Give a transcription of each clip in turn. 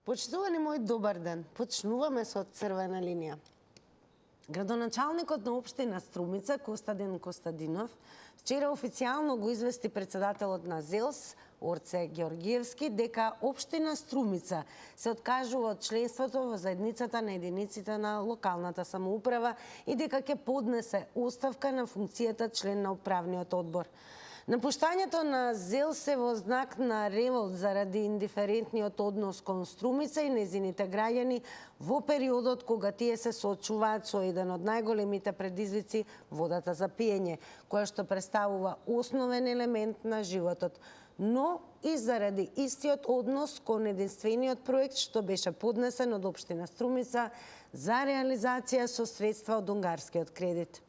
Почитувани мој добар ден. Почнуваме со црвена линија. Градоначалникот на општина Струмица, Костадин Костадинов, вчера официјално го извести председателот на ЗЕЛС, Орце Георгиевски, дека општина Струмица се откажува од членството во заедницата на единиците на локалната самоуправа и дека ќе поднесе оставка на функцијата член на управниот одбор. Напуштањето на ЗЕЛС е во знак на револт заради индиферентниот однос кон Струмица и нејзините граѓани во периодот кога тие се соочуваат со еден од најголемите предизвици водата за пиење, која што представува основен елемент на животот, но и заради истиот однос кон единствениот проект што беше поднесен од општина Струмица за реализација со средства од унгарскиот кредит.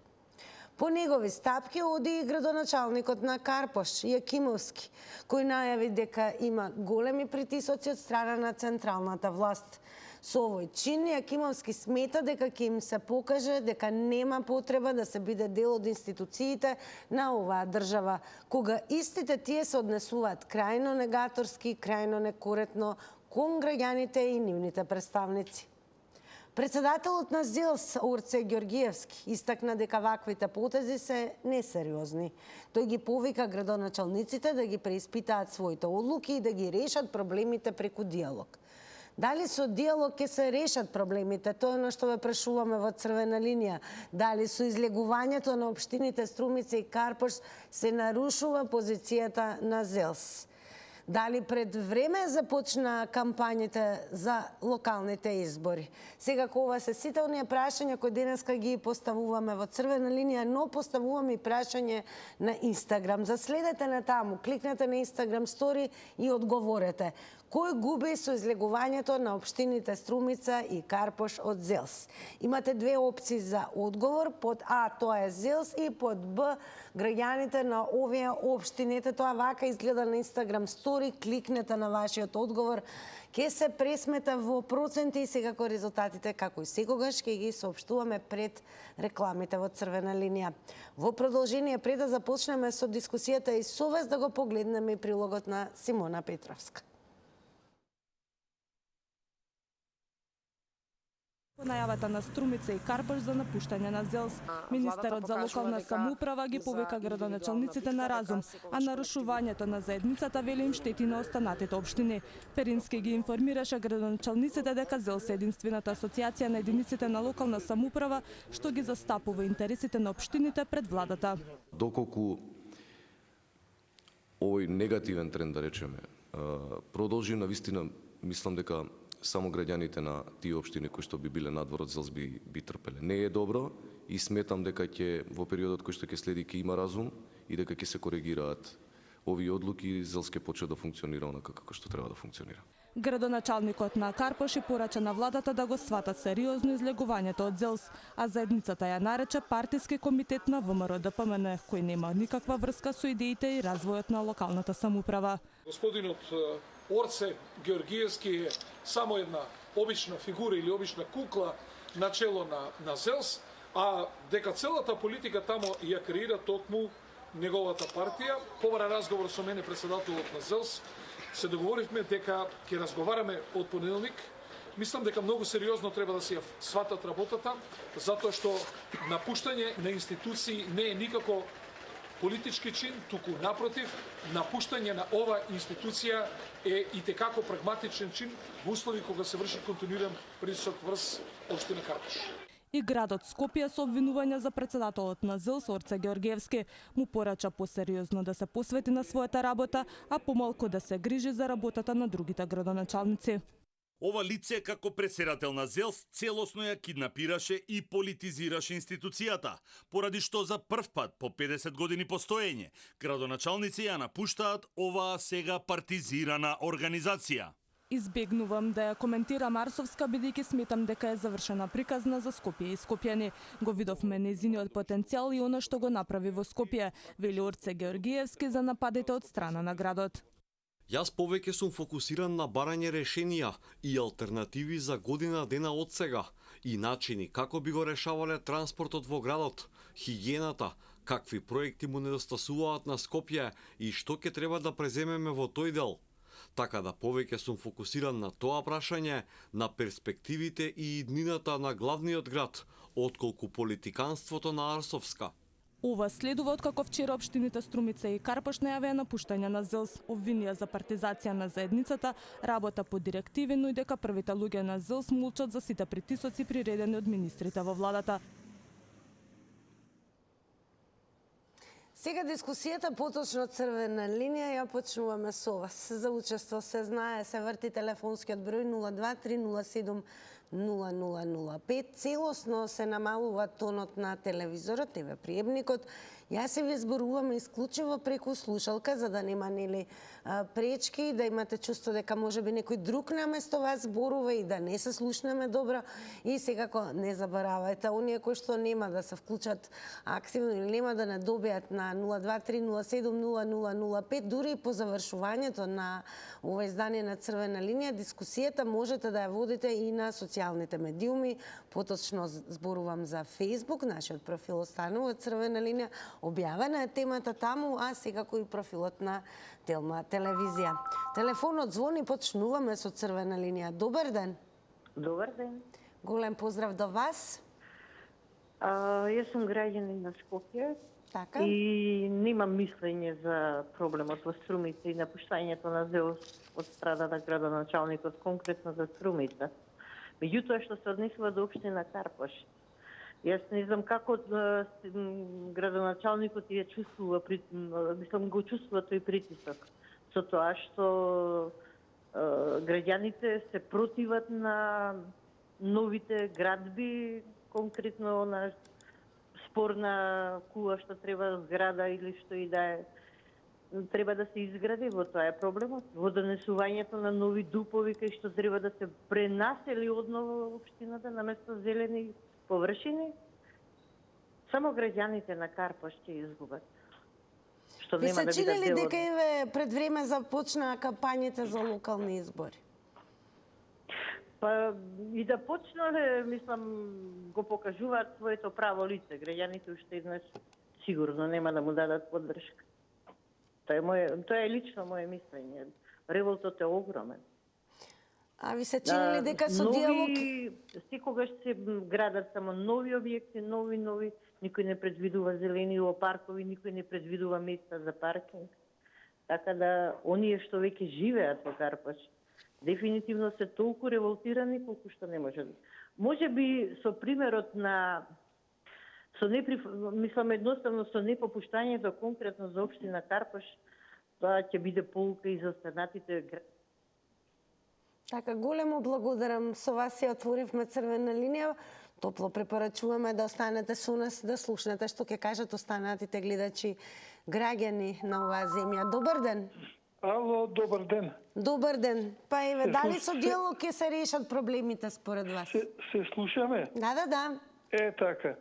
По негови стапки оди и градоначалникот на Карпош, Јакимовски, кој најави дека има големи притисоци од страна на централната власт. Со овој чин Јакимовски смета дека ќе им се покаже дека нема потреба да се биде дел од институциите на оваа држава, кога истите тие се однесуваат крајно негаторски, крајно некоректно кон граѓаните и нивните представници. Председателот на ЗЕЛС, Орце Георгиевски, истакна дека ваквите потези се несериозни. Тој ги повика градоначалниците да ги преиспитаат своите одлуки и да ги решат проблемите преку диалог. Дали со диалог ќе се решат проблемите, тоа е на што ве прашуваме во црвена линија. Дали со излегувањето на општините Струмица и Карпош се нарушува позицијата на ЗЕЛС? Дали пред време започна кампањите за локалните избори? Секако ова се сите оние прашања кои денеска ги поставуваме во црвена линија, но поставуваме и прашање на Инстаграм. Заследете на таму, кликнете на Инстаграм стори и одговорете. Кој губи со излегувањето на општините Струмица и Карпош од ЗЕЛС? Имате две опции за одговор. Под А тоа е ЗЕЛС и под Б граѓаните на овие општини. Ете тоа вака изгледа на Инстаграм стори, кликнете на вашиот одговор. Ке се пресмета во проценти и секако резултатите, како и секогаш, ке ги соопштуваме пред рекламите во црвена линија. Во продолжение, пред да започнеме со дискусијата и со вас, да го погледнеме и прилогот на Симона Петровска. По најавата на Струмица и Карпош за напуштање на ЗЕЛС, министерот за локална самоуправа ги повика градоначалниците на разум, а нарушувањето на заедницата вели им штети на останатите општини. Перински ги информираше градоначалниците дека ЗЕЛС е единствената асоциација на единиците на локална самоуправа што ги застапува интересите на општините пред владата. Доколку овој негативен тренд, да речеме, продолжи, навистина мислам дека само граѓаните на тие општини кои што би биле надвор од ЗЕЛС би трпеле. Не е добро и сметам дека ќе во периодот кој што ќе следи ќе има разум и дека ќе се коригираат овие одлуки, ЗЕЛС ќе почне да функционира онака како што треба да функционира. Градоначалникот на Карпош порача на владата да го сватат сериозно излегувањето од ЗЕЛС, а заедницата ја нарече партиски комитет на ВМРО-ДПМН, кој нема никаква врска со идеите и развојот на локалната самоуправа. Господинот Орце Георгиевски е само една обична фигура или обична кукла на чело на ЗЕЛС, а дека целата политика тамо ја креира токму неговата партија. Побара разговор со мене, председателот на ЗЕЛС, се договоривме дека ќе разговараме од понеделник. Мислам дека многу сериозно треба да се ја сватат работата, затоа што напуштање на институции не е никако политички чин, туку напротив, напуштање на ова институција е и текако прагматичен чин во услови кога се врши континуиран притисок врз општина Карпош. И градот Скопје со обвинувања за председателот на ЗЕЛС Орце Георгиевски му порача посериозно да се посвети на својата работа, а помалку да се грижи за работата на другите градоначалници. Ова лице како председател на ЗЕЛС целосно ја киднапираше и политизираше институцијата, поради што за прв пат по 50 години постоење градоначалници ја напуштаат оваа сега партизирана организација. Избегнувам да ја коментирам Арсовска, бидејќи сметам дека е завршена приказна за Скопје и скопјани. Го видовме нејзиниот потенцијал и она што го направи во Скопје, вели Орце Георгиевски за нападите од страна на градот. Јас повеќе сум фокусиран на барање решенија и алтернативи за година дена од сега и начини како би го решавале транспортот во градот, хигиената, какви проекти му недостасуваат на Скопје и што ќе треба да преземеме во тој дел. така да повеќе сум фокусиран на тоа прашање, на перспективите и иднината на главниот град, отколку политиканството на Арсовска. Ова следува откако вчера општините Струмица и Карпош најавија напуштање на ЗЕЛС, обвинија за партизација на заедницата, работа по директиви, но и дека првите луѓе на ЗЕЛС мулчат за сите притисоци приредени од министрите во владата. Сега дискусијата поточно црвена линија ја почнуваме со вас. За учество се знае, се врти телефонскиот број 02307 0005. Целосно се намалува тонот на телевизорот, ТВ приемникот. Јас се ви зборувам исклучиво преку слушалка, за да нема пречки, да имате чувство дека можеби некој друг наместо вас зборува и да не се слушнеме добро. И секако не заборавајте, оние кои што нема да се вклучат активно или нема да не добијат на 023070005, дури и по завршувањето на ова издание на Црвена линија, дискусијата можете да ја водите и на социјалните медиуми. Поточно зборувам за Facebook, нашиот профил останува Црвена линија. Објавена е темата таму, а секако и профилот на Телма телевизија. Телефонот звони, почнуваме со Црвена линија. Добар ден. Добар ден. Голем поздрав до вас. Јас сум граѓанин на Скопје Така. и немам мислење за проблемот во Струмица и напуштањето на ЗЕЛС од страна на градоначалникот, конкретно за Струмица. Меѓутоа, што се однесува до општина Карпош, јас не знам како градоначалникот ја чувствува, мислам го чувствува тој притисок, со тоа што граѓаните се противат на новите градби, конкретно на спорна кула што треба зграда или што и да е, треба да се изгради, во тоа е проблемот. Во донесувањето на нови дупови кај што треба да се пренасели одново општината наместо зелени површини, само граѓаните на Карпош ќе изгубат. Што Ви нема се да чини бидат ли дел од... дека еве пред време започнаа кампањите за локални избори? Па и да почнале, мислам, го покажуваат своето право лице. Граѓаните уште еднаш сигурно нема да му дадат поддршка. Тоа е лично мое мислење. Револтот е огромен. А ви се чини ли дека со диалог... Секогаш се градат само нови објекти, нови, никој не предвидува зелени паркови, никој не предвидува места за паркинг. Така да, оние што веќе живеат во Карпош, дефинитивно се толку револтирани, колку што не може. Може би со примерот на... Мислам едноставно со непопуштањето конкретно за општина Карпош, тоа ќе биде полука и за останатите. Така, големо благодарам. Со вас ја отворивме Црвена линија. Топло препорачуваме да останете со нас, да слушнете што ќе кажат останатите гледачи, граѓани на оваа земја. Добар ден. Ало, добар ден. Добар ден. Па еве, дали со диалог ќе се решат проблемите според вас? Се слушаме? Да. Така.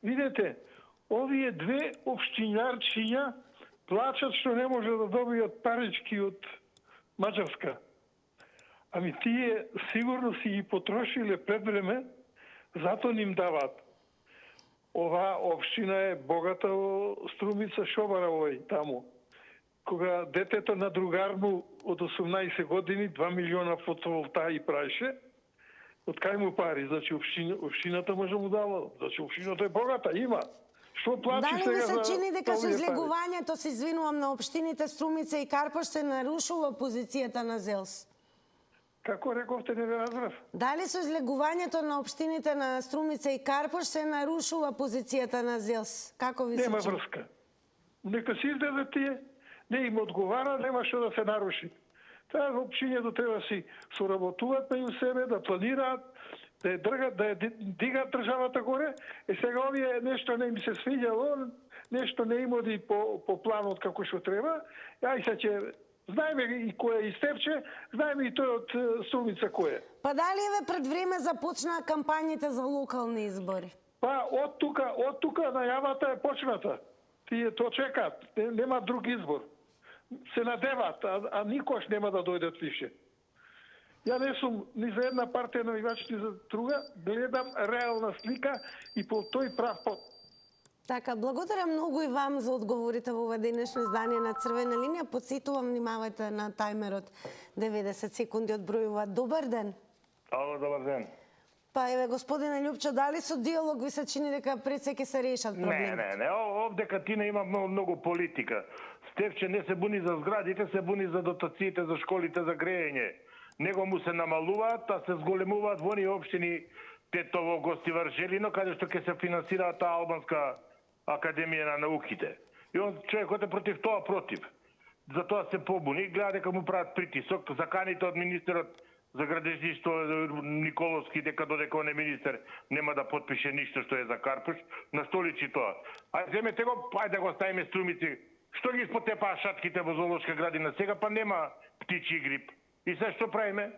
Видете, овие две општинарчиња плачат што не може да добијат парички од Маđarска. Ами тие сигурно си ги потрошиле пред време, затоа ним даваат. Оваа општина е богата во Струмица, Шобаровој, таму. Кога детето на другарну од 18 години 2 милиона фотоволтаи праеше, од кај му пари? Значи општината може му дава. Значи општината е богата, има. Што плачи Дали сега ви за се чини дека со овие пари? излегувањето, се извинувам, на општините Струмица и Карпош се нарушува позицијата на ЗЕЛС? Како рековте, не ве разбрав? Дали со излегувањето на општините на Струмица и Карпош се нарушува позицијата на ЗЕЛС? Како ви се Нема чини? врска. Нека се изгледат тие, не им одговара, нема што да се наруши. Таа општињето треба си соработуваат меѓу себе, да планираат, да ја дргат, да ја дигаат државата горе. Сега овие нешто не им се свиѓало, нешто не им оди по планот како што треба. Ај се ќе знаеме и кој е Истевче, знаеме и тој од Струмица кој е. Па дали еве пред време започнаа кампањите за локални избори? Па од тука најавата е почната. Тие то чекаат, нема друг избор. Се надеваат, а никош нема да дојдат више. Ја не сум ни за една партија навивач, ни за друга, гледам реална слика и по тој прав пот. Така, благодарам многу и вам за одговорите во ова денешно издание на Црвена линија. Подсетувам, внимавајте на тајмерот 90 секунди одбројува. Добар ден. Ало, добар ден. Па еве, господине Љупчо, дали со диалог ви се чини дека пред се ќе се решат проблемите? Не. Овде Катина има многу политика. Стефче не се буни за зградите, се буни за дотациите, за школите, за грејење. Него му се намалуваат, а се зголемуваат во оние општини Тетово, Гостивар, Желино, каде што ќе се финансира таа албанска Академија на науките. И он човекот е против тоа, против. Затоа се побуни, гледа дека му прават притисок, заканите од министерот за градежништво Николовски, дека додека он е министер нема да подпише ништо што е за Карпуш. На што личи тоа? Ајде земете го, ајде да го ставиме Струмици. Што ги испотепаа шатките во зоолошка градина? Сега па нема птичи грип. И се што правиме?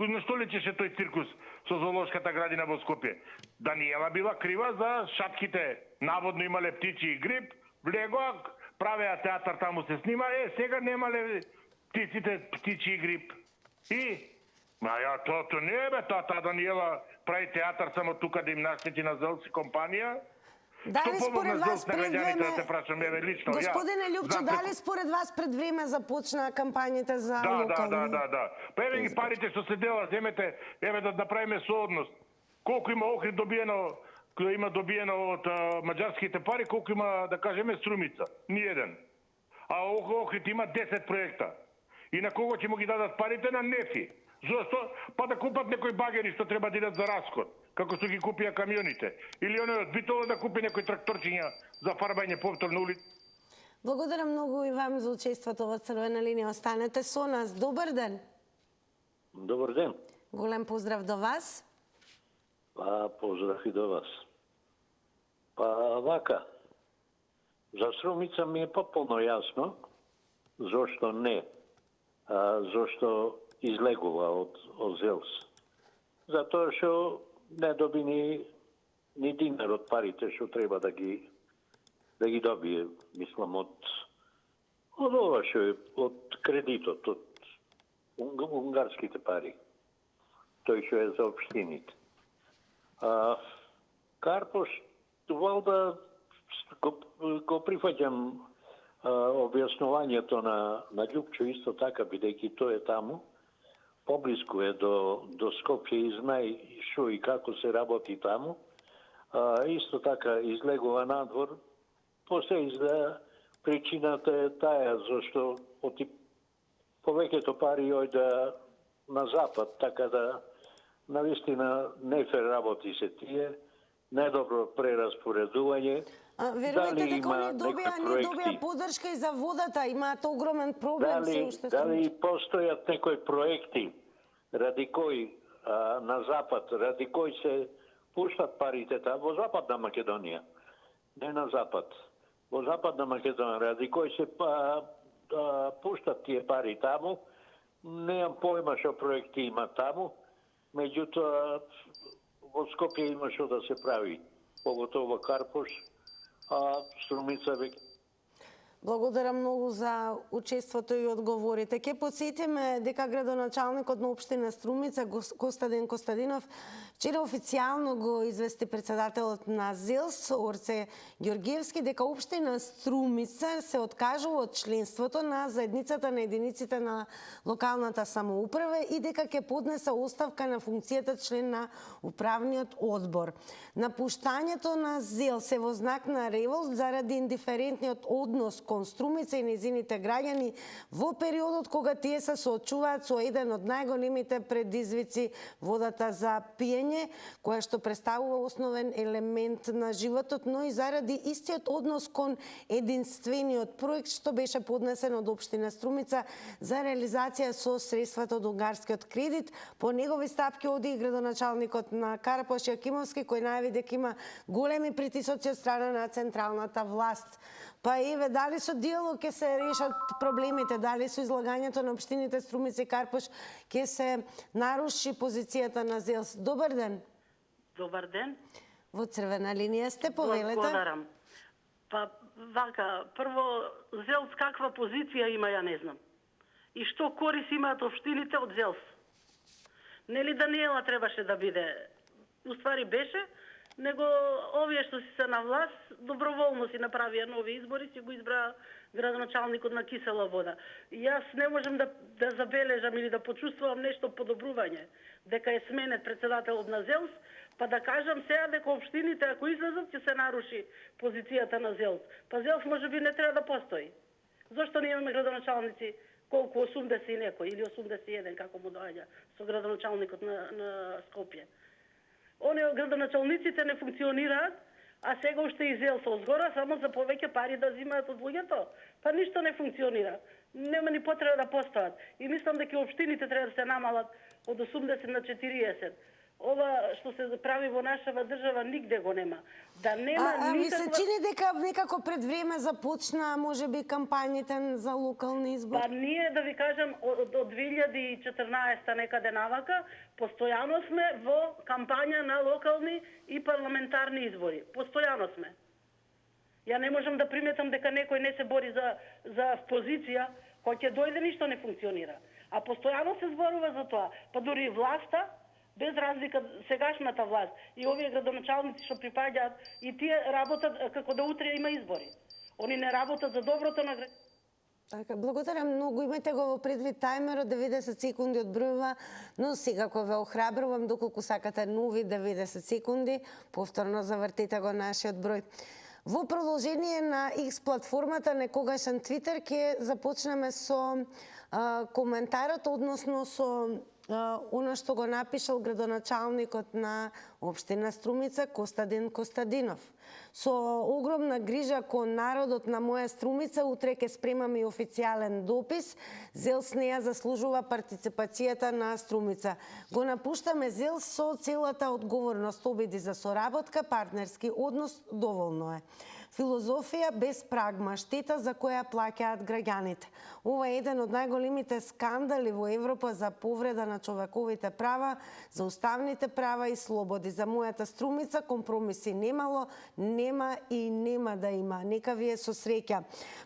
На што личеше тој циркус со зоолошката градина во Скопје? Даниела била крива за шатките. Наводно имале птичи грип, влегоа, правеа театар, таму се снима, сега немале птиците птичи грип. И? Тоа не е, таа Даниела прави театар само тука да им наштети на Зелс компанија. Дали според вас пред време... Да те прашам, лично, Господине Љупчо, дали според вас пред време започна кампањата за локални? Да. Па еве ги парите што се дела, земете, еве да направиме соодност. Колку има Охрид добиено, има добиено од маđарските пари, колку има, да кажеме, Струмица? Ниеден. А Охрид има 10 проекта. И на кого ќе му ги дадат парите? На НЕФИ. Зошто? Па да купат некои багери што треба да идат за расход, како што ги купија камионите. Или оној од Битола да купи некои тракторчиња за фарбање повторно улица. Благодарам многу и вам за учеството во Црвена линија. Останете со нас. Добар ден. Добар ден. Голем поздрав до вас. Па, поздрав и до вас. Па, вака, за Струмица ми е пополно јасно зошто не, зошто излегува од Зелс. Затоа што не доби ни динар од парите што треба да ги добие, мислам, од ова што е, од кредитот, од унгарските пари. Тој што е за општините. Карпош, валда го прифаќам објаснувањето на Љупчо исто така, бидејќи тој е таму, поблиску е до Скопје и знае што и како се работи таму. Исто така излегува надвор. После изгледа причината е таја, зашто повеќето пари ојде на запад, така да навистина нефер работи се тие, недобро прераспоредување. Верувате дека они добија поддршка и за водата, имаат огромен проблем се уште. Дали постојат некои проекти ради кои на запад, ради кои се пуштат парите во Западна Македонија, не на запад, во Западна Македонија, ради кои се пуштат тие пари таму, неам појма што проекти има таму, меѓутоа во Скопје има што да се прави, поготово Карпош, а Струмица веќе. Благодарам многу за учеството и одговорите. Ке подсетиме дека градоначалникот на општина Струмица, Костадин Костадинов, вчера официјално го извести председателот на ЗЕЛС, Орце Ѓорѓиевски, дека општина Струмица се откажува од членството на заедницата на единиците на локалната самоуправа и дека ќе поднесе оставка на функцијата член на управниот одбор. Напуштањето на ЗЕЛС е во знак на револт заради индиферентниот однос кон Струмица и незините граѓани во периодот кога тие се соочуваат со еден од најголемите предизвици водата за пиење, која што представува основен елемент на животот, но и заради истиот однос кон единствениот проект што беше поднесен од општина Струмица за реализација со средствата од унгарскиот кредит. По негови стапки оди и градоначалникот на Карпош Јакимовски, кој најави дека има големи притисоци од страна на централната власт. Па еве, дали со диалог ќе се решат проблемите, дали со излагањето на општините Струмица и Карпош ќе се наруши позицијата на ЗЕЛС? Добар ден. Добар ден. Во Црвена линија сте, повелете. Благодарам. Па, вака, прво, ЗЕЛС каква позиција има, ја не знам. И што корис имаат општините од ЗЕЛС? Нели Даниела требаше да биде? Уствари беше, него овие што си се на власт, доброволно си направија нови избори, си го избраа градоначалникот на Кисела вода. И јас не можам да забележам или да почувствувам нешто подобрување, дека е сменет председателот на ЗЕЛС, па да кажам сега дека општините, ако излезат, ќе се наруши позицијата на ЗЕЛС. Па ЗЕЛС можеби не треба да постои. Зошто не имаме градоначалници колку 80 и некој или 81 како му доаѓа со градоначалникот на Скопје. Оние градоначалниците не функционираат, а сега уште и ЗЕЛС озгора само за повеќе пари да земаат од луѓето. Па ништо не функционира. Нема ни потреба да постојат. И мислам дека општините треба да се намалат од 80 на 40. Ова што се прави во нашава држава нигде го нема. Да нема никаква... ми се чини дека некако пред време започна, можеби, кампањите за локални избори? Па ние, да ви кажам, од 2014 некаде навака, постојано сме во кампања на локални и парламентарни избори. Постојано сме. Ја не можам да приметам дека некој не се бори за позиција, кој ќе дојде ништо не функционира. А постојано се зборува за тоа. Па дури и власта, без разлика сегашната власт и овие градоначалници што припаѓаат, и тие работат како да утре има избори. Они не работат за доброто на граѓаните. Така, благодарам многу. Имате го во предвид тајмерот, 90 секунди одбројува, но секако ве охрабрувам доколку сакате нови 90 секунди, повторно завртете го нашиот број. Во продолжение на X платформата, некогашен Твитер, ќе започнеме со коментарот, односно со оно што го напишал градоначалникот на општина Струмица, Костадин Костадинов. Со огромна грижа кон народот на моја Струмица, утре ќе спремаме и официјален допис. ЗЕЛС неја заслужува партиципацијата на Струмица. Го напуштаме ЗЕЛС со целата одговорност, обиди за соработка, партнерски однос, доволно е. Филозофија без прагма, штета за која плаќаат граѓаните. Ова е еден од најголемите скандали во Европа за повреда на човековите права, за уставните права и слободи. За мојата Струмица компромиси немало, нема и нема да има. Нека ви е со среќа.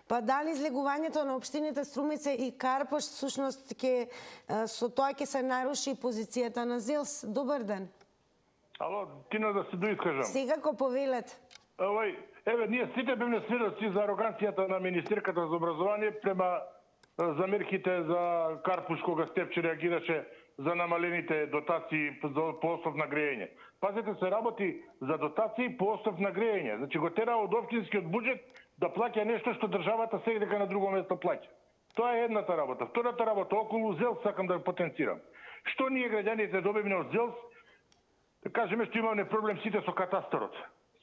Па дали излегувањето на општините Струмица и Карпош всушност со тоа ќе се наруши позицијата на ЗЕЛС? Добар ден. Ало, Тино, да се доискажам. Секако повелете. Еве, ние сите бевме сведоци за ароганцијата на министерката за образование према замерките за Карпуш кога Степче реагираше за намалените дотации по основ на грејење. Пазете, се работи за дотации по основ на грејење. Значи го тера од општинскиот буџет да плаќа нешто што државата сега дека на друго место плаќа. Тоа е едната работа. Втората работа, околу ЗЕЛС сакам да потенцирам. Што ние граѓаните добивме од ЗЕЛС? Да кажеме што имаме проблем сите со катастарот.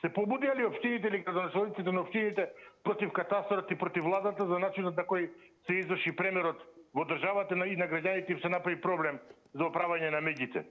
Се побудија ли општините или градоначалниците на општините против катастарот и против владата за начинот на кој се изврши премерот во државата и на граѓаните им се направи проблем за оправање на меѓите?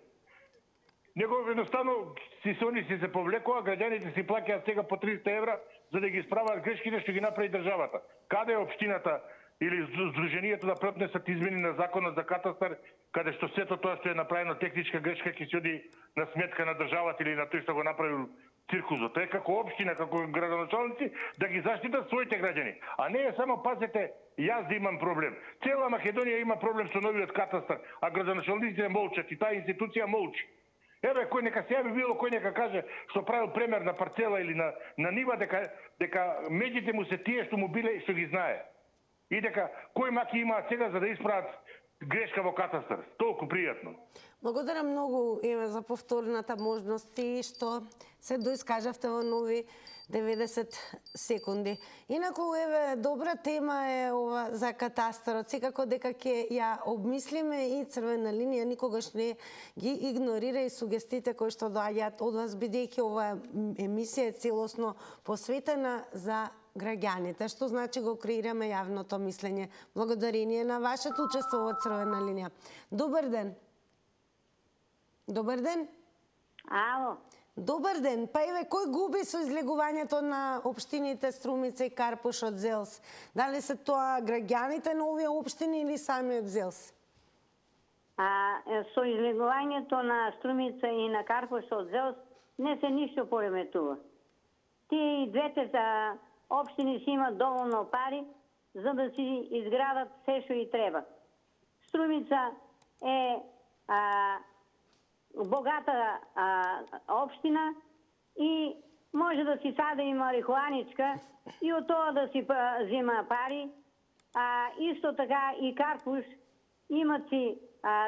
Него едноставно они си се повлекоа, граѓаните си плаќаат сега по 300 евра за да ги исправат грешките што ги направи државата. Каде е општината или здруженијето да претнесат измени на законот за катастар, каде што сето тоа што е направено техничка грешка ќе се оди на сметка на државата или на тој што го направил циркузот. Е како општина, како градоначалници да ги заштитат своите граѓани. А не е само, пазете, јас да имам проблем. Цела Македонија има проблем со новиот катастар, а градоначалниците молчат и таа институција молчи. Еве, кој нека се јави било кој нека каже што правил премер на парцела или на нива дека меѓите му се тие што му биле и што ги знае. И дека кој маки имаат сега за да исправат грешка во катастар. Толку пријатно. Благодарам многу, Еве, за повторната можност и што се доискажавте во нови 90 секунди. Инаку, Еве, добра тема е ова за катастарот. Секако дека ќе ја обмислиме и Црвена линија никогаш не ги игнорира и сугестите кои што доаѓаат од вас, бидејќи ова емисија е целосно посветена за граѓаните, што значи го креираме јавното мислење. Благодарение на вашето учество во Црвена линија. Добар ден. Добар ден. Ало. Добар ден. Па еве, кој губи со излегувањето на општините Струмица и Карпош од ЗЕЛС? Дали се тоа граѓаните на овие општини или самиот ЗЕЛС? Со излегувањето на Струмица и на Карпош од ЗЕЛС не се ништо пореметува. Тие и двете општини си имат доволно пари за да си изградат се што и треба. Струмица е богата општина и може да си саде и марихуаничка и от това да си взима пари. Исто така и Карпуш имат си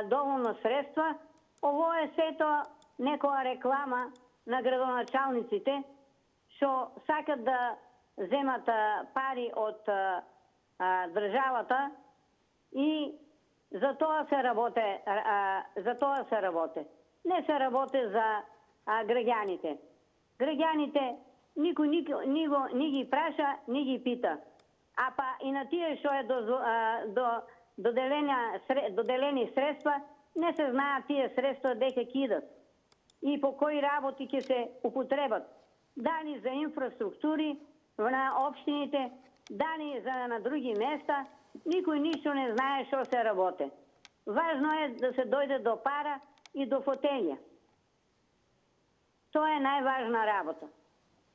доволно средства. Ово е сето некоја реклама на градоначалниците, што сакат да земат пари од државата и за тоа се работе. Не се работи за граѓаните. Граѓаните никој ни ги праша, ни ги пита. А па и на тие што е доделени средства, не се знаат тие средства дека ќе идат и по кои работи ќе се употребат. Дали за инфраструктури на општините, дали на други места, никој ништо не знае што се работи. Важно е да се дојде до пара и до фотења. Тоа е најважна работа.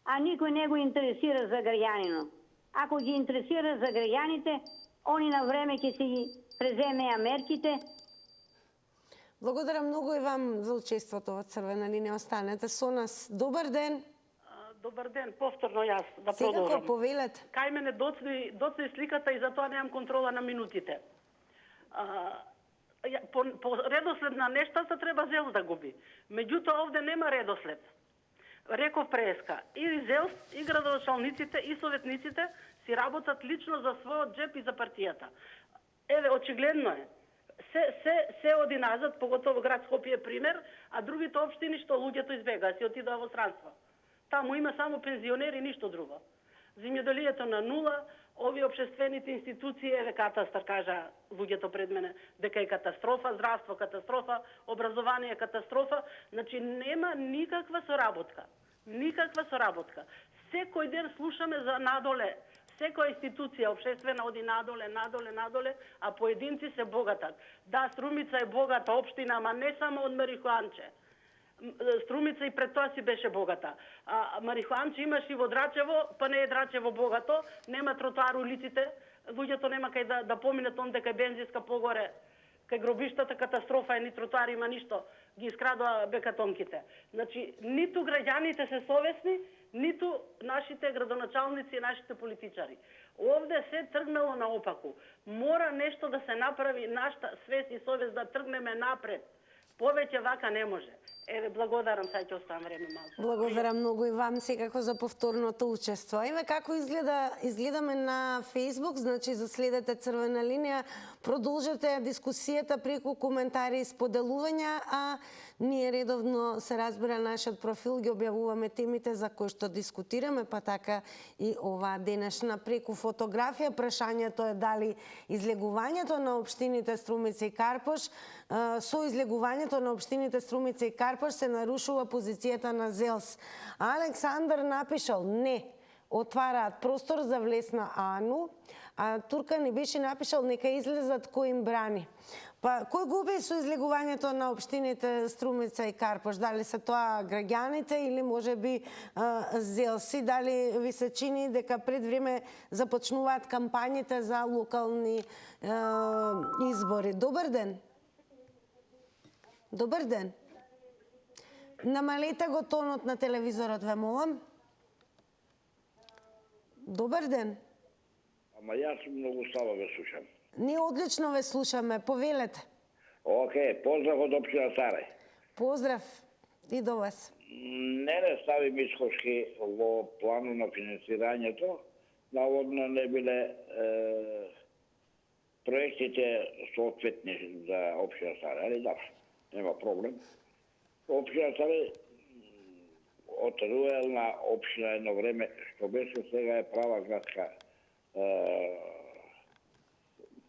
А никој не го интересира за граѓанино. Ако ги интересира за граѓаните, они на време ќе си ги преземеа мерките. Благодарам многу и вам за учеството во Црвена линија. Останете со нас. Добар ден. Добар ден, повторно јас да продолжам. Секако повелете. Кај мене доцни сликата и затоа немам контрола на минутите. По редослед на нештата треба ЗЕЛС да губи. Меѓутоа овде нема редослед. Реков преска. И ЗЕЛС, и градоначалниците, и советниците си работат лично за својот джеп и за партијата. Еве, очигледно е. Се оди назад, поготово град Скопје пример, а другите општини што луѓето избега, си отидоа во странство. Таму има само пензионери, ништо друго. Земјоделието на нула, овие општествените институции, еве катастар, кажа луѓето пред мене, дека е катастрофа, здравство катастрофа, образование катастрофа, значи нема никаква соработка. Никаква соработка. Секој ден слушаме за надоле. Секоја институција општествена оди надоле, а поединци се богатат. Да, Струмица е богата општина, ама не само од марихуанче. Струмица и пред тоа си беше богата. Марихуанче имаш и во Драчево, па не е Драчево богато, нема тротоар улиците, луѓето нема кај да поминат онде кај бензинска погоре, кај гробиштата катастрофа е, ни тротоар има ништо, ги искрадоа бекатонките. Значи, ниту граѓаните се совесни, ниту нашите градоначалници и нашите политичари. Овде се тргнало наопаку. Мора нешто да се направи, нашата свест и совест да тргнеме напред. Повеќе вака не може. Еве, благодарам, сај ќе оставам време малку. Благодарам многу и вам секако за повторното учество. Еве како изгледаме на Facebook, значи заследете Црвена линија, продолжете дискусијата преку коментари и споделувања, а ние редовно се разбира нашиот профил, ги објавуваме темите за кои што дискутираме, па така и ова денешна преку фотографија. Прашањето е дали излегувањето на општините Струмица и Карпош, со излегувањето на општините Струмица и Карпош се нарушува позицијата на ЗЕЛС. Александар напишал не, отвараат простор за влесна АНУ, а Турка ни беше напишал нека излезат кој им брани. Па кој губи со излегувањето на општините Струмица и Карпош? Дали се тоа граѓаните или можеби ЗЕЛС? Дали ви се чини дека пред време започнуваат кампањите за локални избори? Добар ден. Добар ден. Намалете го тонот на телевизорот, ве молам. Добар ден. Ама јас многу слабо ве слушам. Ние одлично ве слушаме, повелете. Океј, поздрав од општина Сарај. Поздрав и до вас. Не стави Мицковски во плану на финансирањето, наводно не биле проектите соодветни за општина Сарај, али да, нема проблем. Општина Сарај од руелна општина едно време, што беше, сега е права градска,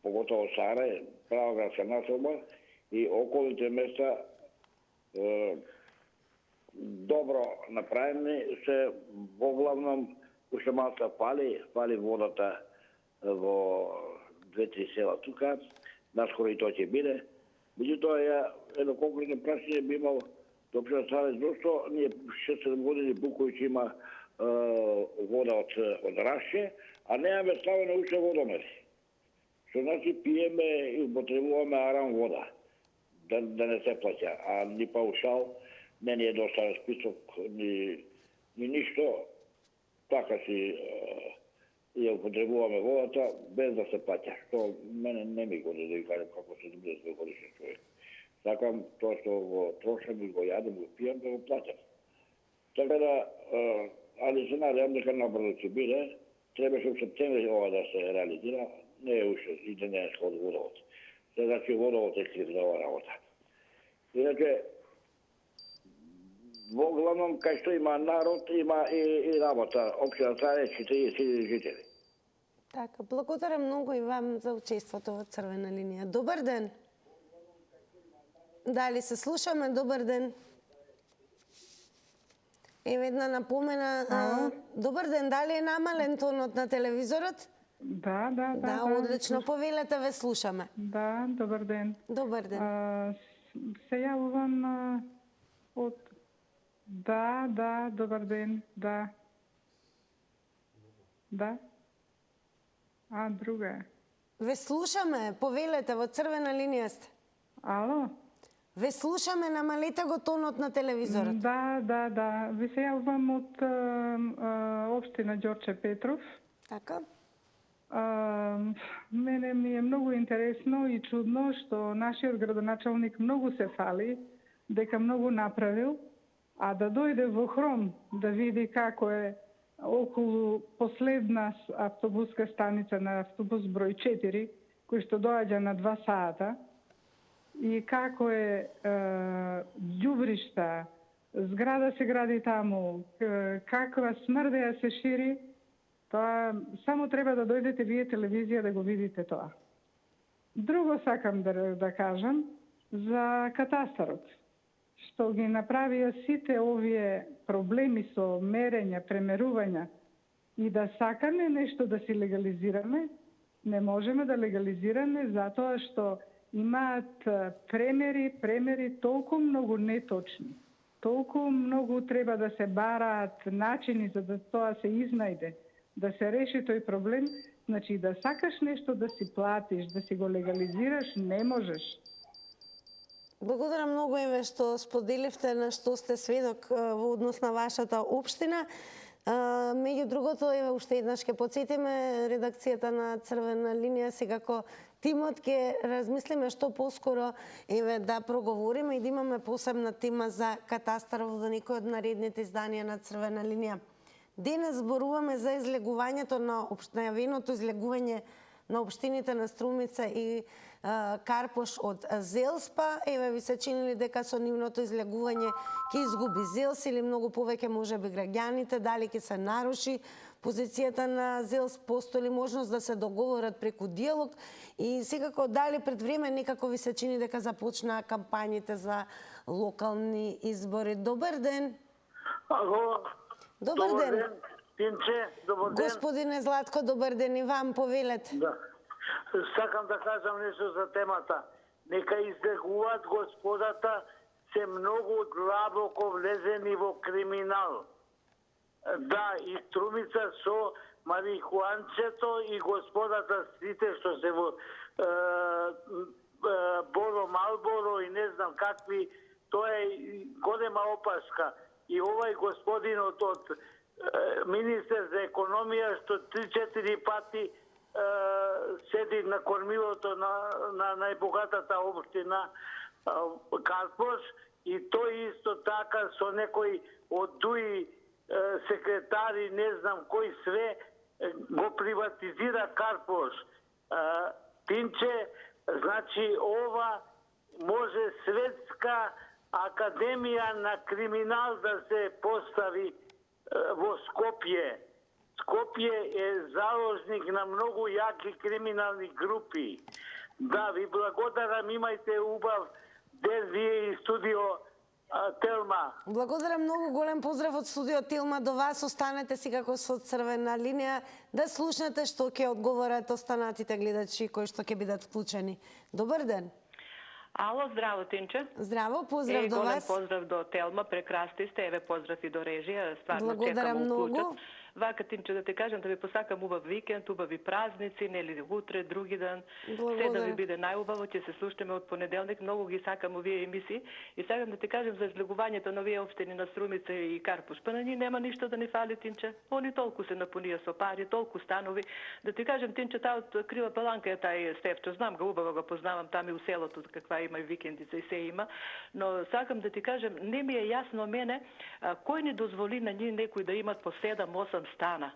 поготово Сарај, права градска населба и околните места добро направени се, во главном уште малку фали водата во 2-3 села тука, наскоро и тоа ќе биде. Меѓутоа, ја едно конкретно прашање би имал до општина Сарај, зошто ние 6-7 години Буковиќ има вода од Рашче, а немаме ставено уште водомери. Што значи пиеме и употребуваме арам вода, да не се плаќа, а ни паушал не ни е доставен список, ни ни ништо, така си ја употребуваме водата без да се плаќа, што мене не ми го да ви кажам како се добре се годишен човек. Сакам тоа што го трошам и го јадам, го пијам, да го плаќам. Така да, али се надевам дека набрзо ќе биде, требаше в септември ова да се реализира, не е уште и денешко од водовод. Значи водовод е крив за ова работа. Иначе, во главном, кај што има народ, има и работа. Општина Царево 40.000 жители. Така, благодарам многу и вам за учеството во Црвена линија. Добар ден. Дали се слушаме? Добар ден. Еве една напомена. Добар ден, дали е намален тонот на телевизорот? Да, одлично. Повелете, ве слушаме. Да, добар ден. Добар ден. Се јавувам од... Да, добар ден, да. Да. Друга е. Ве слушаме, повелете, во Црвена линија сте. Ало? Ве слушаме, намалете го тонот на телевизорот. Да. Ви се јавувам од општина Ѓорче Петров. Така. Мене ми е многу интересно и чудно што нашиот градоначалник многу се фали, дека многу направил, а да дојде во Хром да види како е околу последна автобуска станица на автобус број 4, кој што доаѓа на 2 сата, и како е ѓубришта, зграда се гради таму, каква смрдеја се шири, тоа само треба да дојдете вие телевизија да го видите тоа. Друго сакам да кажам за катастарот, што ги направија сите овие проблеми со мерења, премерувања и да сакаме нешто да си легализираме, не можеме да легализираме затоа што имаат премери толку многу неточни, толку многу треба да се бараат начини за да тоа се изнајде, да се реши тој проблем. Значи, да сакаш нешто да си платиш, да си го легализираш, не можеш. Благодарам многу еве што споделивте на што сте сведок во однос на вашата општина. Меѓу другото, еве уште еднаш ќе потсетиме редакцијата на Црвена линија, секако тимот ќе размислиме што поскоро еве да проговориме и да имаме посебна тема за катастарот во некој од наредните изданија на Црвена линија. Денес зборуваме за излегувањето на најавеното излегување на општините на Струмица и Карпош од ЗЕЛСПА. Еве ви се чинили дека со нивното излегување ќе изгуби ЗЕЛС или многу повеќе можеби граѓаните, дали ќе се наруши позицијата на ЗЕЛС, постои ли можност да се договорат преку диалог и секако дали пред време некако ви се чини дека започнаа кампањите за локални избори. Добар ден. Ало. Добар ден. Тинче, добар ден. Господине Златко, добар ден и вам, повелете. Да. Сакам да кажам нешто за темата. Нека излегуваат господата се многу длабоко влезени во криминал. Да, и Струмица со марихуанчето и господата сите што се во Боро Малборо и не знам какви, тоа е голема опашка. И овај господинот од министер за економија што 3-4 пати седи на кормилото на најбогатата општина Карпош и тој исто така со некои од ДУИ секретари, не знам кој све, го приватизира Карпош. Тинче, значи ова може светска академија на криминал да се постави во Скопје. Скопје е заложник на многу јаки криминални групи. Да, ви благодарам, имајте убав ден вие и студио Телма. Благодарам многу, голем поздрав од студио Телма до вас. Останете си како со Црвена линија да слушнете што ќе одговорат останатите гледачи кои што ќе бидат вклучени. Добар ден. Ало, здраво, Тинче. Здраво, поздрав до вас. Голем поздрав до Телма, прекрасни сте, еве поздрав и до режија, стварно благодарам чекам многу. уклучат. Вака, Тинче, да ти кажам, да ви посакам убав викенд, убави празници, нели утре, други ден. Се да ви биде најубаво, ќе се слушаме од понеделник. Многу ги сакам овие емисии и сакам да ти кажам за излегувањето на овие општини на Струмица и Карпуш. Па на нив нема ништо да ни фали, Тинче. Они толку се напунија со пари, толку станови. Да ти кажам, Тинче, таа од Крива Паланка е тај Стефчо. Знам го, убаво го познавам там и у селото, каква има и викендица и се има. Но сакам да ти кажам, не ми е јасно мене кој ни дозволи на нив некои да имат по 7-8 стана.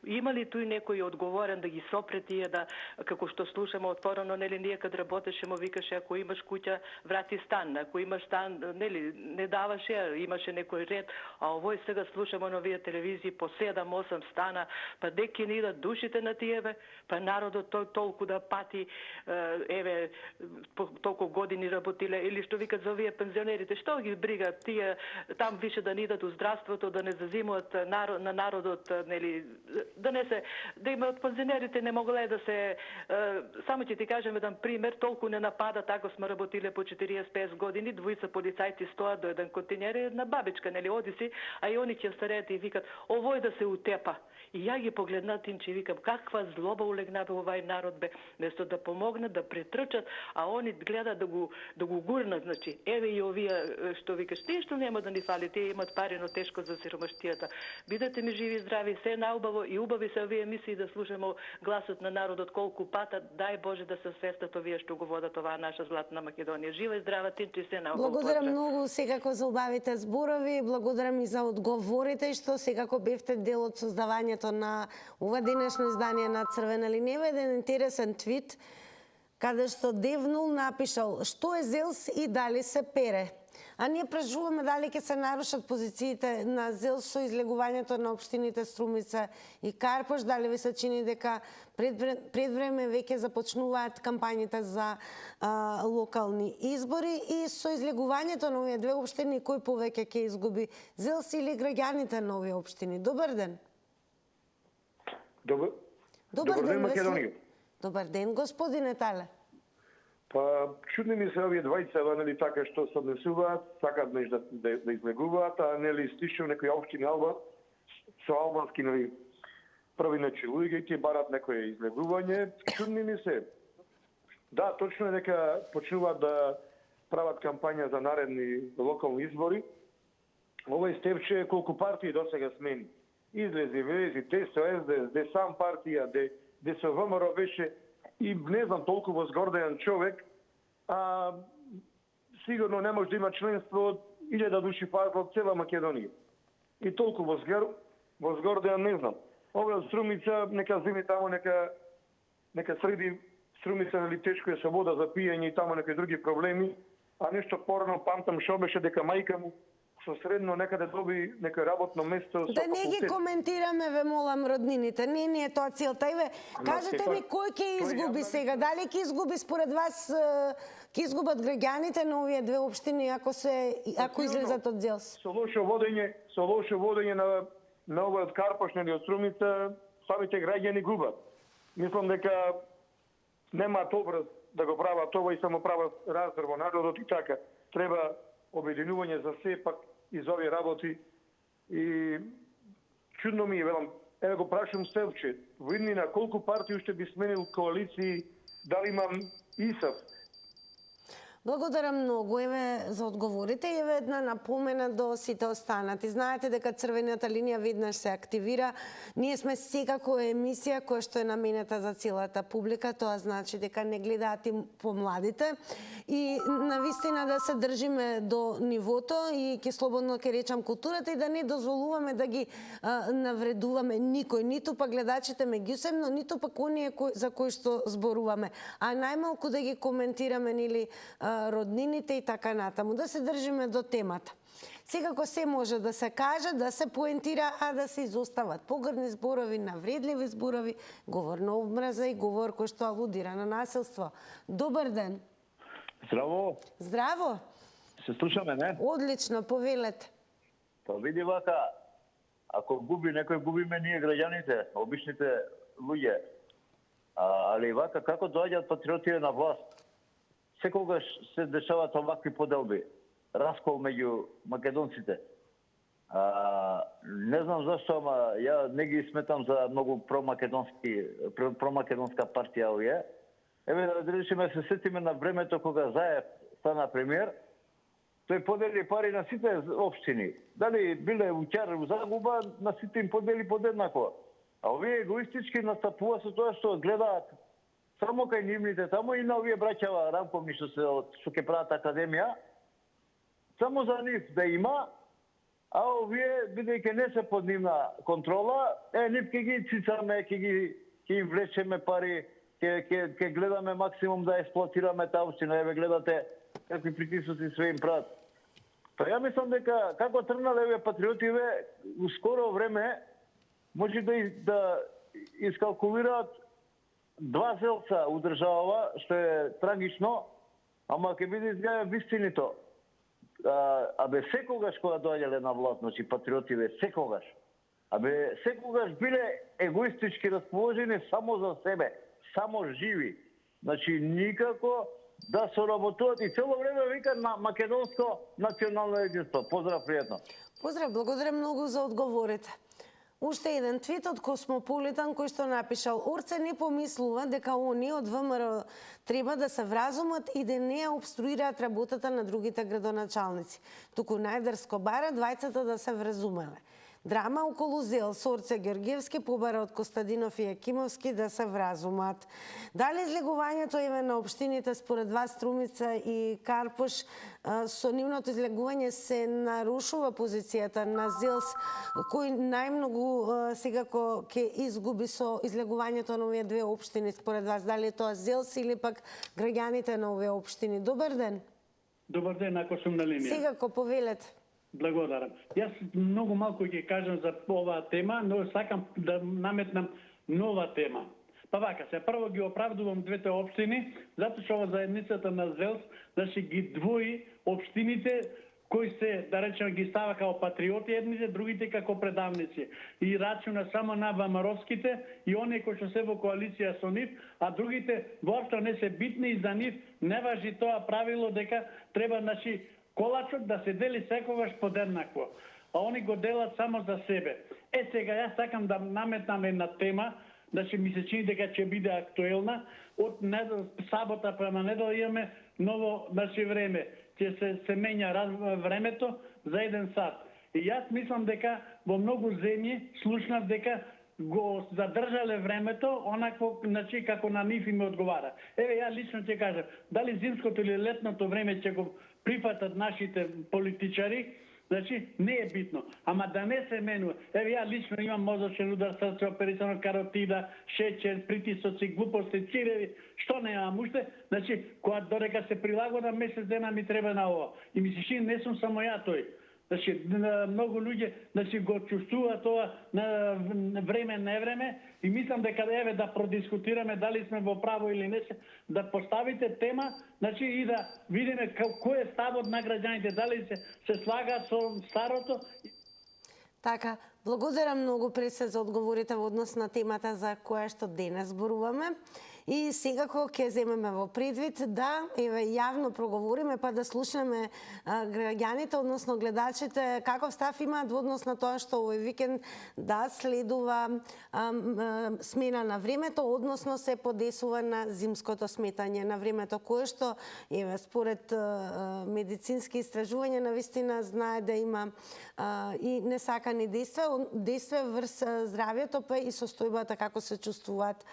Има ли тој некој одговорен да ги сопре тие, да, како што слушаме од порано, нели, ние кад работеше му викаше, ако имаш куќа, врати стан, ако имаш стан, нели, не даваше, имаше некој ред, а овој сега слушаме на овие телевизии по 7-8 стана, па деки ни идат душите на тие, па народот толку да пати, еве, толку години работиле, или што викат за овие пензионерите, што ги брига тие, там више да ни идат у здравството, да не зазимуват на народот, нели, да има од пензионерите не могле да се, само ќе ти кажем еден пример, толку не напада, тако сме работиле по 40-50 години, двојца полицајци стоат до еден континер, една бабичка, нели, оди си, а и они ќе стареат и викат, овој да се утепа. И ја ги погледнат им, че викам, каква злоба улегна бе овај народ бе, место да помогнат, да претрчат, а они гледат да го гурнат, значи, еве и овие, што викаш, тие што нема да ни фали, тие имат пари, но тешко за сиромаштијата. Бидете ми живи и здрави, се наубаво и убави се овие емисии да слушаме гласот на народот колку пата, дај Боже да се свестат овие што го водат оваа наша златна Македонија. Жива и здрава, Тинче, се наубаво. Благодарам многу секако за убавите зборови, благодарам и за одговорите што секако бевте дел од создавањето на ова денешно издание на Црвена линија. Еден интересен твит каде што Девнул напишал што е ЗЕЛС и дали се пере. А ние прашуваме дали ќе се нарушат позициите на ЗЕЛС со излегувањето на општините Струмица и Карпуш, дали ви се чини дека пред време веќе започнуваат кампањите за локални избори и со излегувањето на овие две општини кој повеќе ќе изгуби, ЗЕЛС или граѓаните на овие општини? Добар ден. Добар ден, Македонија. Добар ден, господине Тале. Па, чудни ми се овие двајца, нели, така што се однесуваат, сакаат да излегуваат, а нели стишува некои општини со албански, нели, први начелуѓе ќе барат некое излегување. Чудни ми се. Да, точно е дека почнуваат да прават кампања за наредни локални избори. Овој Стефче колку партии досега смени. Излези, влези, те со СДС, де сам партија, де со ВМРО беше и не знам толку возгордеен човек, а сигурно не може да има членство од 1000 души во цела Македонија. И толку возгордеен не знам. Овој од Струмица, нека земи тамо, нека среди Струмица, нели, тешко е со вода за пиење и тамо некои други проблеми, а нешто порано памтам што беше дека мајка му со средно некаде доби некој работно место со да не ги коментираме, ве молам, роднините. Не ни е тоа целта. Иве, кажете ми кој ќе изгуби сега? Дали ќе изгуби според вас, ќе изгубат граѓаните на овие две општини ако излезат од ЗЕЛС? Со лошо водење на овој од Карпуш или од Струмица, самите граѓани губат. Мислам дека немаат образ да го прават ова и само прават раздор во народот и така. Треба обединување за се пак и за овие работи. И чудно ми е, велам, еве го прашам Стефче, во иднина колку партии уште би сменил коалиции, дали имам ИСАФ? Благодарам многу, еве, за одговорите. Еве една напомена до сите останати. Знаете дека Црвената линија веднаш се активира. Ние сме секако емисија која што е наменета за целата публика. Тоа значи дека не гледаат и помладите. И навистина да се држиме до нивото и ќе слободно ќе речам културата и да не дозволуваме да ги навредуваме никој, ниту пак гледачите меѓусебно, ниту пак оние за кои што зборуваме. А најмалку да ги коментираме нели роднините и така натаму, да се држиме до темата. Секако се може да се каже, да се поентира, а да се изостават погрдни зборови, навредливи зборови, говор на омраза и говор кој што алудира на насилство. Добар ден. Здраво. Здраво. Се слушаме, не? Одлично, повелете. Па види вака, ако губи некој, губиме ние граѓаните, обичните луѓе. Али вака, како доаѓаат патриотите на власт? Секогаш се дешаваат овакви поделби, раскол меѓу македонците. Не знам зашто, ама ја не ги сметам за многу промакедонска партија овие. Еве да речеме се сетиме на времето кога Заев стана премиер, тој подели пари на сите општини. Дали биле уќар у загуба, на сите им подели подеднакво. А овие егоистички настапува со тоа што гледаат само кај нивните таму и на овие браќава рамковни што ќе прават академија, само за нив да има, а овие, бидејќи не се под нивна контрола, нив ќе ги цицаме, ќе им влечеме пари, ќе гледаме максимум да експлоатираме таа општина. Еве гледате какви притисоци све им прават. Па ја мислам дека како тргнале овие патриотиве, у скоро време може да искалкулираат 2 селца у државава, што е трагично, ама ќе биде изгледа вистинито. Абе секогаш кога доаѓале на власт, значи патриотиве, секогаш биле егоистички расположени само за себе, само живи. Значи никако да соработуваат и цело време викаат на македонско национално единство. Поздрав, пријатно. Поздрав, благодарам многу за одговорите. Уште еден твит од Космополитан кој што напишал: Орце не помислува дека они од ВМРО треба да се вразумат и да не обструираат работата на другите градоначалници, туку најдрско бара двајцата да се вразумеле. Драма околу ЗЕЛС, Орце Георгиевски побара од Костадинов и Јакимовски да се вразумат. Дали излегувањето на општините според вас Струмица и Карпош со нивното излегување се нарушува позицијата на ЗЕЛС, кој најмногу секако ќе изгуби со излегувањето на овие две општини според вас? Дали е тоа ЗЕЛС или пак граѓаните на овие општини? Добар ден. Добар ден, ако сум на линија. Секако, повелете. Благодарам. Јас многу малку ќе кажам за оваа тема, но сакам да наметнам нова тема. Па вака се, прво ги оправдувам двете општини, затоа што заедницата на ЗЕЛС значи ги двои општините кои се, да речем, ги става као патриоти едните, другите како предавници. И рачуна само на ВМРО-ските и оние кои што се во коалиција со нив, а другите воопшто не се битни и за нив не важи тоа правило дека треба, значи, колачот да се дели секогаш подеднакво, а они го делат само за себе. Сега јас сакам да наметнам една тема, значи ми се чини дека ќе биде актуелна. Од сабота према недела имаме ново, значи, време. Ќе се менја времето за 1 сат. И јас мислам дека во многу земји слушнав дека го задржале времето онакво, значи, како на нив им одговара. Еве ја лично ќе кажам, дали зимското или летното време ќе го прифатат нашите политичари, значи не е битно. Ама да не се менува. Еве ја лично имам мозочен удар, срце оперисано, каротида, шеќер, притисоци, глупости, циреви, што немам уште. Значи, кога додека се прилагода месец дена ми треба на ова. И ми се чини не сум само ја тој. Значи, многу луѓе, значи, го чувствуваат тоа на време, не време, и мислам дека еве да продискутираме дали сме во право или не, да поставите тема, значи, и да видиме кој е ставот на граѓаните, дали се слагаат со старото. Така, благодарам многу Пресе за одговорите во однос на темата за која што денес зборуваме. И секако ќе земеме во предвид да јавно проговориме, па да слушнеме граѓаните, односно гледачите, каков став имаат во однос на тоа што овој викенд да следува смена на времето, односно се подесува на зимското сметање на времето, кое што според медицински истражувања навистина знае да има и несакани действија врз здравјето, па и состојбата како се чувствуваат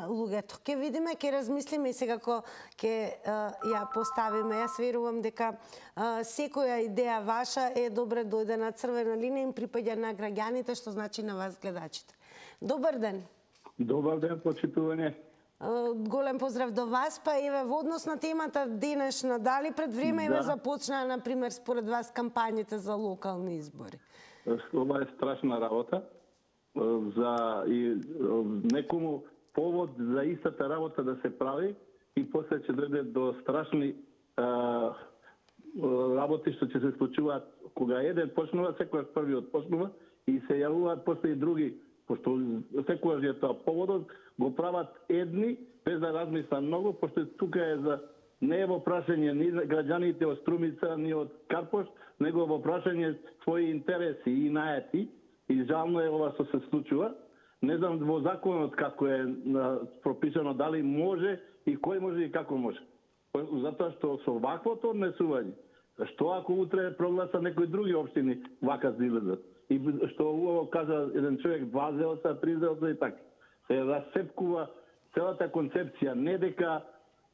луѓето. Ке видиме, ке размислиме и секако ке ја поставиме. Јас верувам дека секоја идеја ваша е добре дојде на црвена линија и им припаѓа на граѓаните, што значи на вас гледачите. Добар ден. Добар ден, почитување. Голем поздрав до вас, па еве во однос на темата денешна, дали пред време започнаа, например, според вас кампањите за локални избори? Ова е страшна работа. За и некому повод за истата работа да се прави и после ќе дојде до страшни работи што ќе се случуваат. Кога еден почнува, секојаш првиот почнува и се јавуваат после и други, пошто секојаш е тоа поводот, го прават едни без да размислат многу, пошто тука е за не е во прашање ни граѓаните од Струмица, ни од Карпош, него во прашање своји интереси и наети. И жално е ова што се случува. Не знам во законот како е пропишано дали може и кој може и како може. Затоа што со ваквото однесување, што ако утре прогласа некои други општини вака да излезат? И што убаво кажа еден човек, 2 Зелса, 3 Зелса и така. Се расцепкува целата концепција, не дека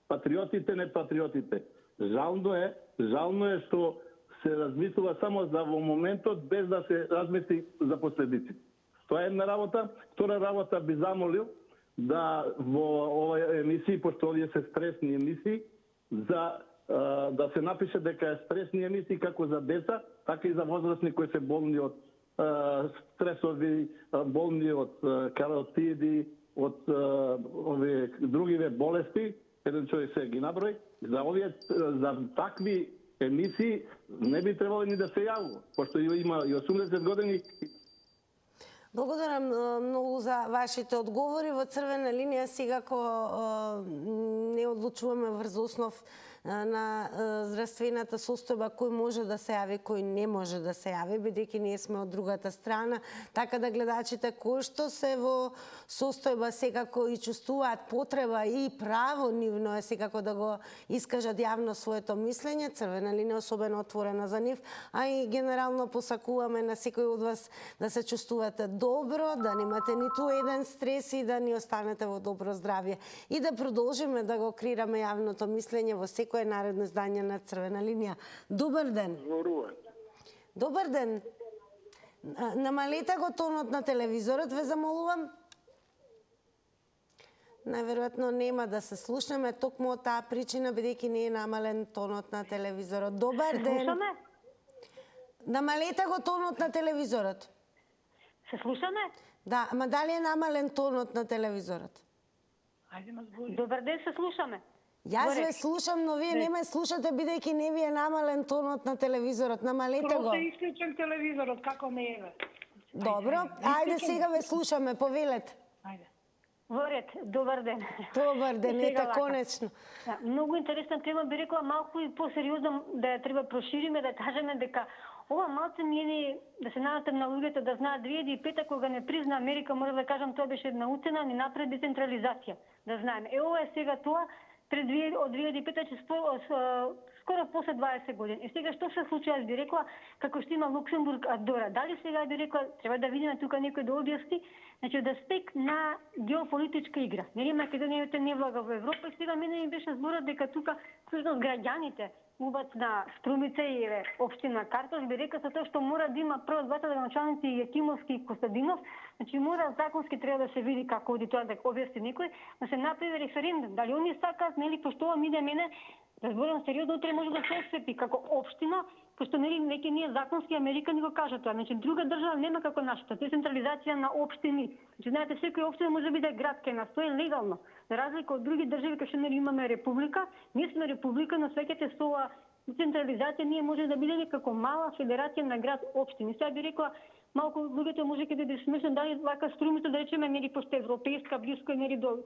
патриотите, не патриотите. Жално е што се размислува само за во моментот без да се размисли за последиците. Тоа е една работа. Втора работа би замолил да во оваа емисија, пошто овие се стресни емисии, да се напише дека е стресни емисии како за деца, така и за возрастни кои се болни од стресови, болни од каротиди, од овие другиве болести, еден човек се ги наброи, за такви емисии не би требало ни да се јавува, пошто има и 80 години. Благодарам многу за вашите одговори. Во црвена линија секако не одлучуваме врз основ на здравствената состојба кој може да се јави, кој не може да се јави, бидејќи ние сме од другата страна, така да гледачите кои што се во состојба секако и чувствуваат потреба и право нивно е секако да го искажат јавно своето мислење, црвена линија особено отворена за нив, а и генерално посакуваме на секој од вас да се чувствувате добро, да немате ниту еден стрес и да ни останете во добро здравје и да продолжиме да го креираме јавното мислење во секој наредно издание на Црвена линија. Добар ден. Добар ден. Намалете го тонот на телевизорот, ве замолувам. Најверојатно нема да се слушнеме токму од таа причина, бидејќи не е намален тонот на телевизорот. Добар ден. Слушаме? Намалете го тонот на телевизорот. Се слушаме? Да, ама дали е намален тонот на телевизорот? Добар ден, се слушаме. Јас ве слушам, но вие не ме слушате бидејќи не ви е намален тонот на телевизорот. Намалете го. Просто исклучен телевизорот, како не е? Добро, ајде сега ве слушаме, повелете. Ајде. Во ред, добар ден. Добар ден, ете конечно. Да, многу интересна тема, би рекла малку и посериозно да ја треба прошириме, да кажеме дека ова малце ние да се надатем на луѓето да знаат 2005 кога не призна Америка, мора да кажам тоа беше една уцена, ни напред децентрализација, да знаеме. Ова е сега тоа од 2005 че скоро после 20 години. И сега што се случува, аз би рекла, како што има Луксембург, Андора. Дали сега би рекла, треба да видиме тука некој да објасни, значи да спек на геополитичка игра. Нели Македонија не влага во Европа и сега мене ми беше зборот дека тука всушност граѓаните убат на Струмица и општина Картош, би рекла со тоа што мора да има прво двата градоначалници Јакимовски и Костадинов, значи мора законски треба да се види како оди тоа да објасни некој, да се направи референдум. Дали они сакаат, нели, пошто ова ми да мене, да зборам сериозно, утре може да се освети како општина, пошто нели неки ние законски Америка ни го кажа тоа. Значи друга држава нема како нашата, децентрализација на општини. Значи знаете секоја општина може да биде град кај нас, тоа е легално. За разлика од други држави кај што нели имаме република, ние сме република, но свеќате со ова децентрализација ние може да бидеме како мала федерација на град општини. Сега би рекла малку луѓето може ќе да смешно дали вака Струмица да речеме нели пошто европејска блиско нели до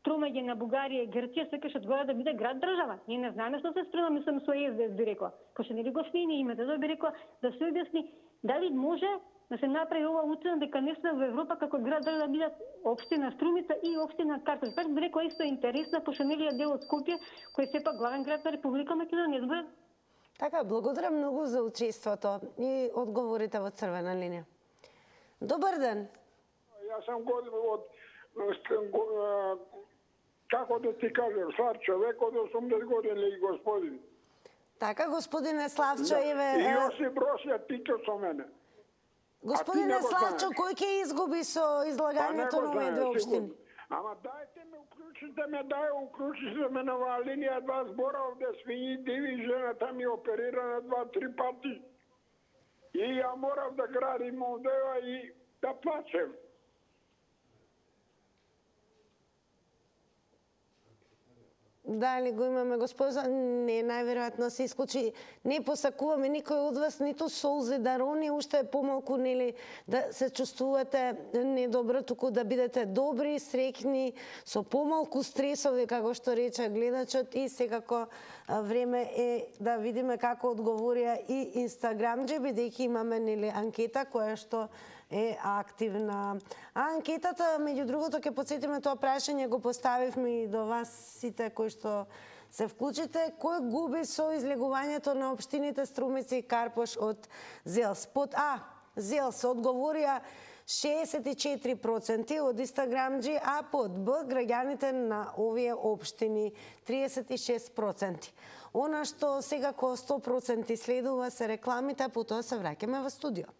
тромање на Бугарија и Грција сакаш одгоре да биде град држава. Ние не знаеме што се спрема, мислам со СДС би рекла. Пошто нели го смени името, да би рекла да се објасни дали може да се направи ова уцена дека не сме во Европа како град држава да бидат општина Струмица и општина Картош. Така би рекла исто интересна, пошто нели е дел од Скопје, кој е сепак главен град на Република Македонија. Така, благодарам многу за учеството и одговорите во Црвена линија. Добар ден. Јас сум од како да ти кажам, стар човек од 80 години, господин. Така, господине Славчо, еве... И Јосип Бросија тича со мене. Господине Славчо, кој ќе изгуби со излагањето на овие две општини? Ама дайте ме, уклучите ме на оваа линија, два збора овде свињи, диви, жената ми оперира на 2-3 пати. И ја морав да градим овдева и да плачем. Дали го имаме господа, не, најверојатно се исклучи. Не посакуваме никој од вас, ниту солзи да рони, уште е помалку, нели, да се чувствувате недобро, туку да бидете добри, среќни, со помалку стресови, како што рече гледачот, и секако време е да видиме како одговорија и инстаграмџи, бидејќи имаме, нели, анкета која што е активна. А анкетата, меѓу другото, ќе подсетиме тоа прашање, го поставивме и до вас сите кои што се вклучите. Кој губи со излегувањето на општините Струмица и Карпош од ЗЕЛС? Под А, ЗЕЛС одговорија 64% од инстаграмџи, а под Б граѓаните на овие општини 36%. Она што секако 100% следува се рекламите, а потоа се враќаме во студио.